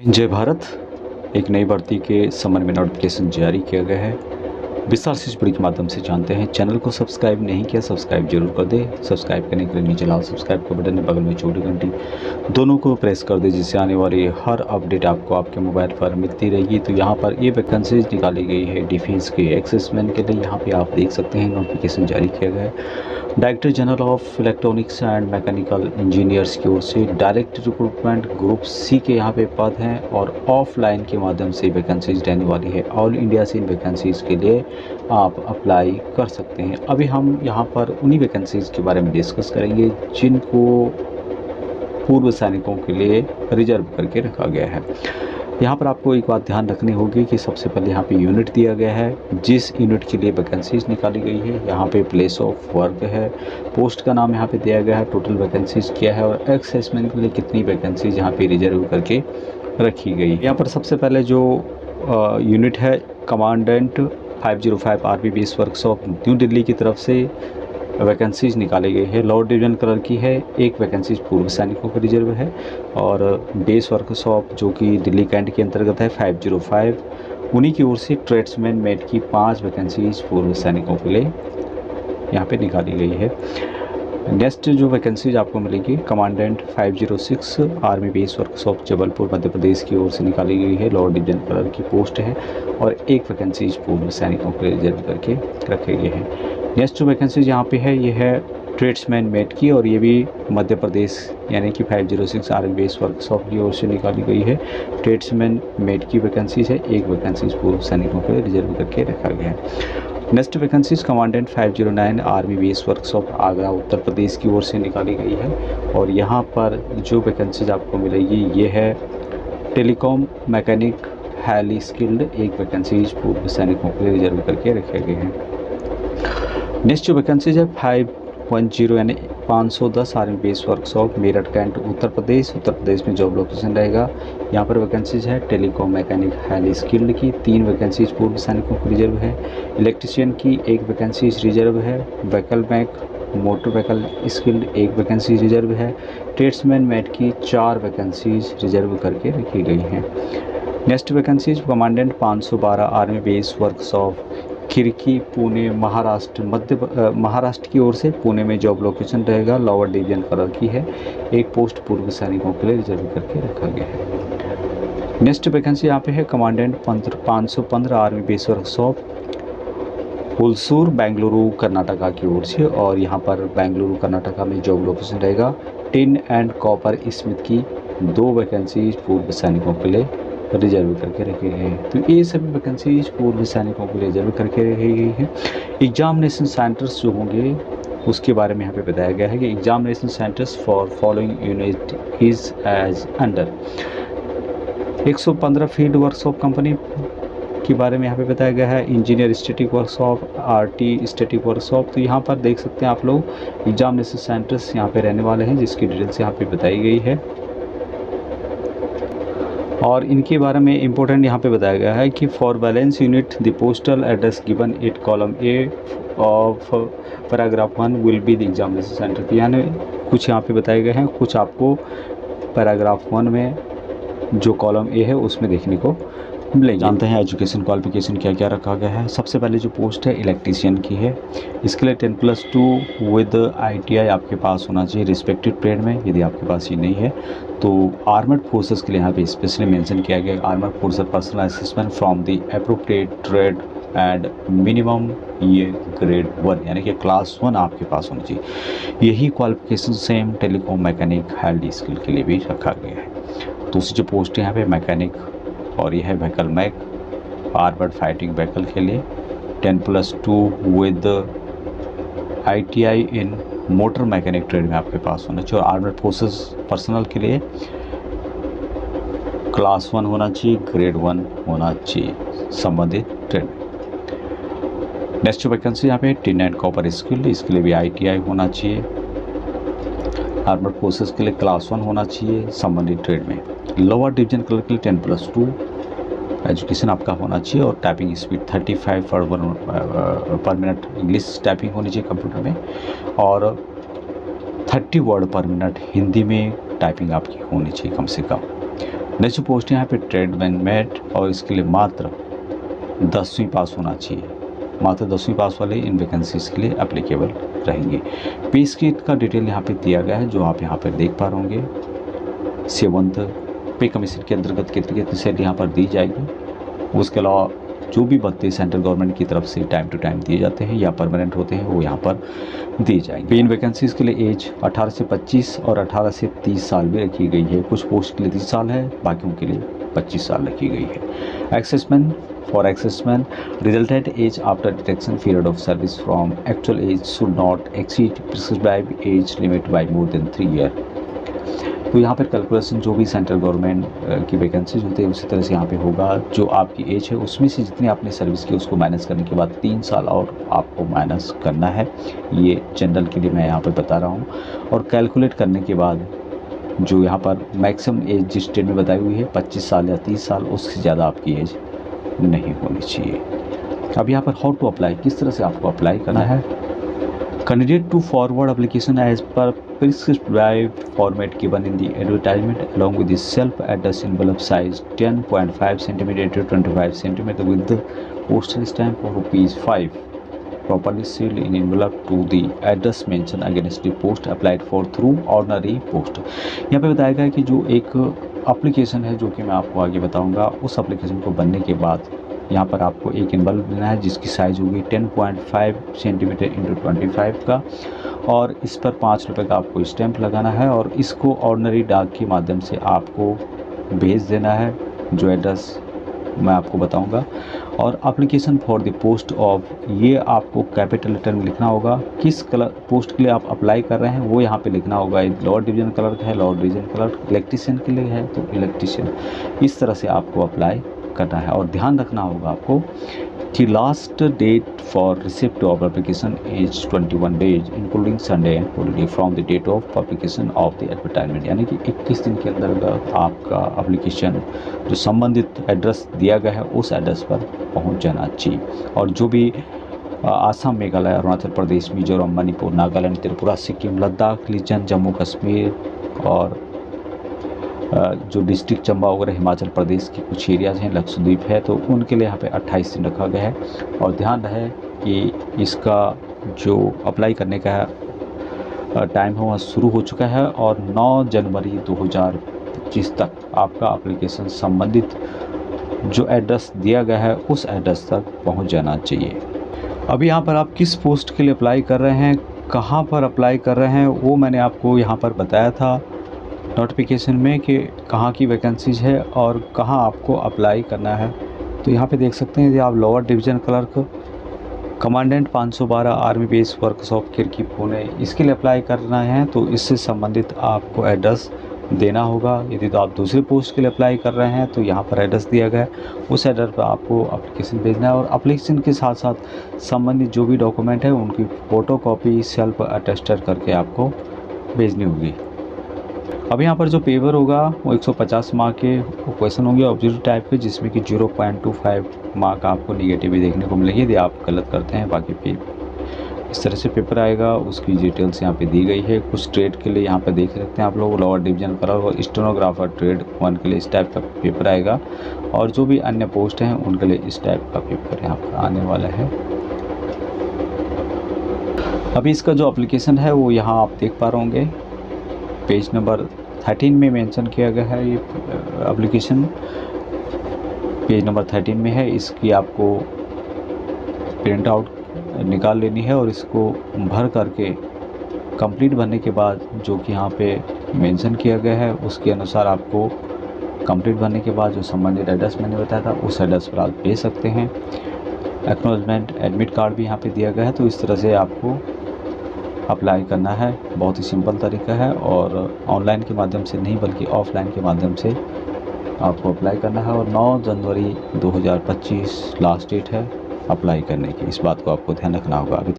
जय भारत। एक नई भर्ती के संबंध में नोटिफिकेशन जारी किया गया है। विस्तार से इस वीडियो के माध्यम से जानते हैं। चैनल को सब्सक्राइब नहीं किया, सब्सक्राइब जरूर कर दे। सब्सक्राइब करने के लिए नीचे लाल सब्सक्राइब का बटन है, बगल में छोटी घंटी, दोनों को प्रेस कर दे, जिससे आने वाली हर अपडेट आपको आपके मोबाइल पर मिलती रहेगी। तो यहाँ पर ये वैकेंसीज निकाली गई है डिफेंस के एक्सेसमैन के लिए। यहाँ पे आप देख सकते हैं नोटिफिकेशन जारी किया गया है। Director general of electronics and mechanical engineers की ओर से डायरेक्ट रिक्रूटमेंट ग्रुप सी के यहाँ पे पद हैं और ऑफलाइन के माध्यम से वैकेंसीज रहने वाली है। ऑल इंडिया से इन वैकेंसीज़ के लिए आप अप्लाई कर सकते हैं। अभी हम यहाँ पर उन्हीं वैकेंसीज़ के बारे में डिस्कस करेंगे जिनको पूर्व सैनिकों के लिए रिजर्व करके रखा गया है। यहाँ पर आपको एक बात ध्यान रखनी होगी कि सबसे पहले यहाँ पे यूनिट दिया गया है, जिस यूनिट के लिए वैकेंसीज निकाली गई है। यहाँ पे प्लेस ऑफ वर्क है, पोस्ट का नाम यहाँ पे दिया गया है, टोटल वैकेंसीज क्या है और एक्सेसमैन के लिए कितनी वैकेंसीज यहाँ पे रिजर्व करके रखी गई। यहाँ पर सबसे पहले जो यूनिट है, commandant 505 army base workshop new Delhi की तरफ से वैकेंसीज निकाली गई है। लोअर डिवीजन कलर की है। एक वैकेंसीज पूर्व सैनिकों का रिजर्व है और बेस वर्कशॉप जो कि दिल्ली कैंट के अंतर्गत है 505, उन्हीं की ओर से ट्रेड्समैन मेट की 5 वैकेंसीज पूर्व सैनिकों के लिए यहाँ पे निकाली गई है। नेक्स्ट जो वैकेंसीज आपको मिलेगी, commandant 506 army base workshop Jabalpur Madhya Pradesh की ओर से निकाली गई है। लोअर डिवीजन कलर की पोस्ट है और एक वैकेंसीज पूर्व सैनिकों के लिए रिजर्व करके रखे गए हैं। नेक्स्ट जो वैकेंसीज यहाँ पे है, ये है ट्रेड्समैन मेट की और ये भी मध्य प्रदेश यानी कि 506 आर्मी बेस वर्कशॉप की ओर से निकाली गई है। ट्रेड्समैन मेट की वैकेंसीज है, एक वैकेंसीज पूर्व सैनिकों के लिए रिजर्व करके रखा गया है। Next vacancies commandant 509 army base workshop Agra Uttar Pradesh की ओर से निकाली गई है और यहाँ पर जो वैकेंसीज आपको मिलेगी ये है टेलीकॉम मैकेनिक हाईली स्किल्ड, एक वैकेंसीज पूर्व सैनिकों के लिए रिजर्व करके रखे गए हैं। नेक्स्ट जो वैकेंसीज है 510 यानी 510 army base workshop Meerut cantt Uttar Pradesh में जॉब लोकेशन रहेगा। यहाँ पर वैकेंसीज है टेलीकॉम मैकेनिक हाईली स्किल्ड की, 3 वैकेंसीज पूर्व सैनिकों को रिजर्व है। इलेक्ट्रिशियन की 1 वैकेंसीज रिजर्व है। Vehicle mech motor vehicle skilled 1 vacancy reserve है। ट्रेड्समैन मेट की 4 वैकेंसीज रिजर्व करके रखी गई हैं। Next vacancies commandant 512 army base workshop Khadki Pune Maharashtra की ओर से पुणे में जॉब लोकेशन रहेगा। लोअर डिवीजन कलर की है, एक पोस्ट पूर्व सैनिकों के लिए रिजर्व करके रखा गया है। नेक्स्ट वैकेंसी यहाँ पे है commandant 515 army base workshop Hulsoor Bengaluru Karnataka की ओर से और यहाँ पर बेंगलुरु कर्नाटका में जॉब लोकेशन रहेगा। टिन एंड कॉपर स्मिथ की 2 वैकेंसी पूर्व सैनिकों के लिए रिजर्व करके रखी गई है। तो ये सभी वैकेंसीज पूर्व सैनिकों के लिए रिजर्व करके रखी गई है। एग्जामिनेशन सेंटर्स जो होंगे उसके बारे में यहाँ पे बताया गया है कि examination centres for following unit is as under. 115 field workshop company के बारे में यहाँ पे बताया गया है। Engineer static workshop, RT static workshop. तो यहाँ पर देख सकते हैं आप लोग एग्जामिनेशन सेंटर्स यहाँ पे रहने वाले हैं, जिसकी डिटेल्स यहाँ पे बताई गई है और इनके बारे में इम्पोर्टेंट यहाँ पे बताया गया है कि for balance unit the postal address given at column A of paragraph 1 will be the examination centre. यानी कुछ यहाँ पे बताए गए हैं, कुछ आपको पैराग्राफ 1 में जो कॉलम ए है उसमें देखने को मिलेंगे। जानते हैं एजुकेशन क्वालिफिकेशन क्या क्या रखा गया है। सबसे पहले जो पोस्ट है इलेक्ट्रीशियन की है, इसके लिए 10+2 विद ITI आपके पास होना चाहिए रिस्पेक्टिव ट्रेड में। यदि आपके पास ये नहीं है तो आर्मर्ड फोर्सेस के लिए यहाँ पे स्पेशली मेंशन किया गया armoured forces personal assistant from the appropriate trade and minimum ये ग्रेड 1 यानी कि क्लास 1 आपके पास होनी चाहिए। यही qualification same telecom mechanic highly skill के लिए भी रखा गया है। दूसरी जो पोस्ट है यहाँ पे मैकेनिक और यह है vehicle mech armoured fighting vehicle के लिए 10+2 with ITI in motor mechanic trade में आपके पास होना चाहिए। और आर्मर्ड फोर्सेस पर्सनल के लिए क्लास 1 होना चाहिए, ग्रेड 1 होना चाहिए संबंधित ट्रेड में। नेक्स्ट वैकेंसी यहाँ पे टिन एंड कॉपर स्किल, इसके लिए भी ITI होना चाहिए। आर्मर्ड फोर्सेस के लिए क्लास 1 होना चाहिए संबंधित ट्रेड में। लोअर डिवीजन कलर के लिए 10+2 एजुकेशन आपका होना चाहिए और टाइपिंग स्पीड 35 पर मिनट इंग्लिश टाइपिंग होनी चाहिए कंप्यूटर में और 30 वर्ड पर मिनट हिंदी में टाइपिंग आपकी होनी चाहिए कम से कम। नेक्स्ट पोस्ट है यहाँ पे ट्रेडमैन मेट, और इसके लिए मात्र 10वीं पास होना चाहिए। मात्र 10वीं पास वाले इन वैकेंसीज के लिए एप्लीकेबल रहेंगे। पे स्केल का डिटेल यहाँ पे दिया गया है, जो आप यहाँ पर देख पा रहे होंगे। 7th पे कमीशन के अंतर्गत कितनी सैलरी यहाँ पर दी जाएगी। उसके अलावा जो भी भत्ते सेंट्रल गवर्नमेंट की तरफ से टाइम टू टाइम दिए जाते हैं या परमानेंट होते हैं, वो यहाँ पर दिए जाएंगे। इन वैकेंसीज़ के लिए एज 18 से 25 और 18 से 30 साल भी रखी गई है। कुछ पोस्ट के लिए 30 साल है, बाकियों के लिए 25 साल रखी गई है। Assessment for assessment resulted age after detection period of service from actual age should not exceed prescribed age limit by more than 3 year. तो यहाँ पर कैलकुलेशन जो भी सेंट्रल गवर्नमेंट की वैकेंसीज होती है उसी तरह से यहाँ पे होगा। जो आपकी एज है उसमें से जितनी आपने सर्विस की उसको माइनस करने के बाद 3 साल और आपको माइनस करना है। ये जनरल के लिए मैं यहाँ पर बता रहा हूँ। और कैलकुलेट करने के बाद जो यहाँ पर मैक्सिमम एज जिस स्टेट में बताई हुई है 25 साल या 30 साल, उससे ज़्यादा आपकी एज नहीं होनी चाहिए। अब यहाँ पर हाउ टू अप्लाई, किस तरह से आपको अप्लाई करना है। Candidate to forward application as per prescribed format given in the advertisement along with the self-addressed envelope size 10.5 cm to 25 cm with the postal stamp of ₹5 properly sealed in envelope to the address mentioned against the post applied for through ordinary post। यहाँ पे बताया गया है कि जो एक application है जो कि मैं आपको आगे बताऊंगा, उस एप्लीकेशन को बनने के बाद यहाँ पर आपको एक एनवलप लेना है जिसकी साइज़ होगी 10.5 सेंटीमीटर इंटू 25 का, और इस पर ₹5 का आपको स्टैंप लगाना है और इसको ऑर्डिनरी डाक के माध्यम से आपको भेज देना है, जो एड्रेस मैं आपको बताऊंगा। और application for the post of, ये आपको कैपिटल लेटर में लिखना होगा। किस कलर पोस्ट के लिए आप अप्लाई कर रहे हैं वो यहाँ पे लिखना होगा। लोअर डिवीज़न क्लर्क है, लोअर डिवीज़न क्लर्क। इलेक्ट्रीशियन के लिए है तो इलेक्ट्रीशियन। इस तरह से आपको अप्लाई करना है। और ध्यान रखना होगा आपको कि last date for receipt of application is 21 days including Sunday and holiday from the date of publication of the advertisement, यानी कि 21 दिन के अंदर आपका एप्लीकेशन जो संबंधित एड्रेस दिया गया है उस एड्रेस पर पहुंच जाना चाहिए। और जो भी आसाम, मेघालय, अरुणाचल प्रदेश, मिजोरम, मणिपुर, नागालैंड, त्रिपुरा, सिक्किम, लद्दाख रीजन, जम्मू कश्मीर और जो डिस्ट्रिक्ट चंबा वगैरह हिमाचल प्रदेश के कुछ एरियाज़ हैं, लक्षद्वीप है, तो उनके लिए यहाँ पे 28 दिन रखा गया है। और ध्यान रहे कि इसका जो अप्लाई करने का टाइम है वह शुरू हो चुका है और 9 जनवरी 2025 तक आपका एप्लीकेशन संबंधित जो एड्रेस दिया गया है उस एड्रेस तक पहुँच जाना चाहिए। अभी यहाँ पर आप किस पोस्ट के लिए अप्लाई कर रहे हैं, कहाँ पर अप्लाई कर रहे हैं, वो मैंने आपको यहाँ पर बताया था नोटिफिकेशन में कि कहाँ की वैकेंसीज है और कहाँ आपको अप्लाई करना है। तो यहाँ पे देख सकते हैं कि आप lower division clerk commandant 512 army base workshop Khadki Pune, इसके लिए अप्लाई करना है तो इससे संबंधित आपको एड्रेस देना होगा। यदि तो आप दूसरे पोस्ट के लिए अप्लाई कर रहे हैं तो यहाँ पर एड्रेस दिया गया है, उस एड्रेस पर आपको एप्लीकेशन भेजना है और एप्लीकेशन के साथ साथ संबंधित जो भी डॉक्यूमेंट है उनकी फ़ोटोकॉपी सेल्फ अटेस्टेड करके आपको भेजनी होगी। अब यहाँ पर जो पेपर होगा वो 150 मार्क के क्वेश्चन होंगे ऑब्जेक्टिव टाइप के, जिसमें कि 0.25 मार्क आपको निगेटिव भी देखने को मिलेगी यदि आप गलत करते हैं। बाकी इस तरह से पेपर आएगा, उसकी डिटेल्स यहाँ पे दी गई है। कुछ ट्रेड के लिए यहाँ पे देख सकते हैं आप लोग, लोअर डिवीजन कलर और स्टेनोग्राफर ट्रेड 1 के लिए इस टाइप का पेपर आएगा और जो भी अन्य पोस्ट हैं उनके लिए इस टाइप का पेपर यहाँ पर आने वाला है। अभी इसका जो एप्लीकेशन है वो यहाँ आप देख पा रहे होंगे, पेज नंबर 13 में मेंशन किया गया है। ये एप्लीकेशन पेज नंबर 13 में है। इसकी आपको प्रिंट आउट निकाल लेनी है और इसको भर करके कंप्लीट भरने के बाद जो कि यहाँ पे मेंशन किया गया है उसके अनुसार आपको कंप्लीट भरने के बाद जो संबंधित एड्रेस मैंने बताया था उस एड्रेस पर आप भेज सकते हैं। एक्नॉलेजमेंट एडमिट कार्ड भी यहाँ पे दिया गया है। तो इस तरह से आपको अप्लाई करना है। बहुत ही सिंपल तरीका है और ऑनलाइन के माध्यम से नहीं बल्कि ऑफलाइन के माध्यम से आपको अप्लाई करना है और 9 जनवरी 2025 लास्ट डेट है अप्लाई करने की। इस बात को आपको ध्यान रखना होगा।